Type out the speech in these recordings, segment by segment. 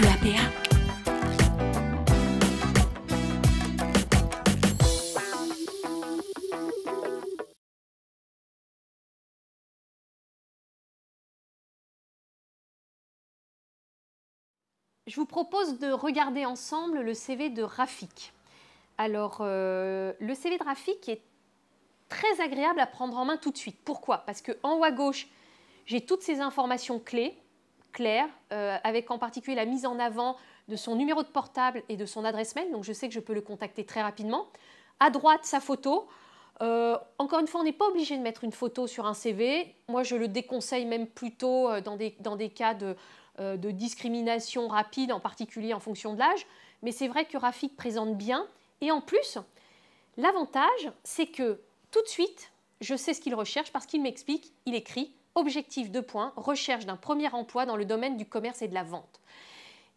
QAPA. Je vous propose de regarder ensemble le CV de Rafik. Alors, le CV de Rafik est très agréable à prendre en main tout de suite. Pourquoi? Parce qu'en haut à gauche, j'ai toutes ces informations clés, claires, avec en particulier la mise en avant de son numéro de portable et de son adresse mail. Donc, je sais que je peux le contacter très rapidement. À droite, sa photo. Encore une fois, on n'est pas obligé de mettre une photo sur un CV. Moi, je le déconseille même plutôt dans des cas de discrimination rapide, en particulier en fonction de l'âge. Mais c'est vrai que Rafik présente bien. Et en plus, l'avantage, c'est que tout de suite, je sais ce qu'il recherche parce qu'il m'explique, il écrit « Objectif 2 points, recherche d'un premier emploi dans le domaine du commerce et de la vente ».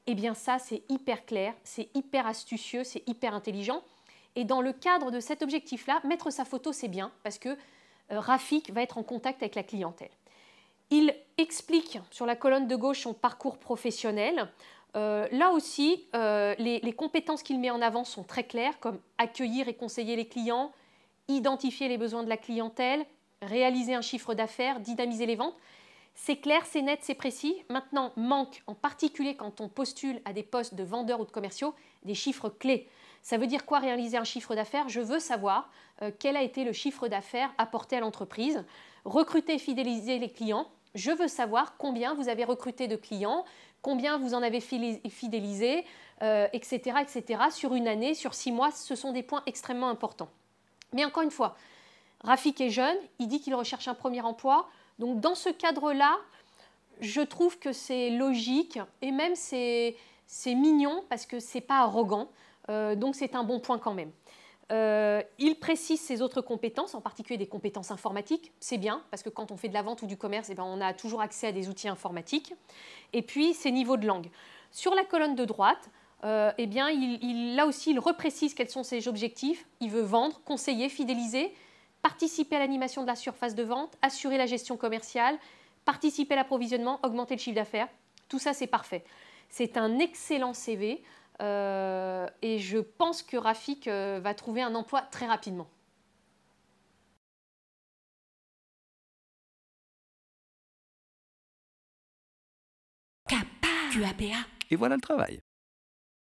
Eh bien ça, c'est hyper clair, c'est hyper astucieux, c'est hyper intelligent. Et dans le cadre de cet objectif-là, mettre sa photo, c'est bien parce que Rafik va être en contact avec la clientèle. Il explique sur la colonne de gauche son parcours professionnel. Là aussi, les compétences qu'il met en avant sont très claires, comme accueillir et conseiller les clients, identifier les besoins de la clientèle, réaliser un chiffre d'affaires, dynamiser les ventes. C'est clair, c'est net, c'est précis. Maintenant, manque, en particulier quand on postule à des postes de vendeurs ou de commerciaux, des chiffres clés. Ça veut dire quoi réaliser un chiffre d'affaires? Je veux savoir quel a été le chiffre d'affaires apporté à l'entreprise. Recruter et fidéliser les clients. Je veux savoir combien vous avez recruté de clients, combien vous en avez fidélisé, etc., etc. Sur une année, sur 6 mois, ce sont des points extrêmement importants. Mais encore une fois, Rafik est jeune, il dit qu'il recherche un premier emploi. Donc dans ce cadre-là, je trouve que c'est logique et même c'est mignon parce que ce n'est pas arrogant. Donc c'est un bon point quand même. Il précise ses autres compétences, en particulier des compétences informatiques. C'est bien parce que quand on fait de la vente ou du commerce, eh ben, on a toujours accès à des outils informatiques. Et puis ses niveaux de langue. Sur la colonne de droite, eh bien, là aussi, il reprécise quels sont ses objectifs. Il veut vendre, conseiller, fidéliser, participer à l'animation de la surface de vente, assurer la gestion commerciale, participer à l'approvisionnement, augmenter le chiffre d'affaires. Tout ça, c'est parfait. C'est un excellent CV et je pense que Rafik va trouver un emploi très rapidement. QAPA. Et voilà le travail.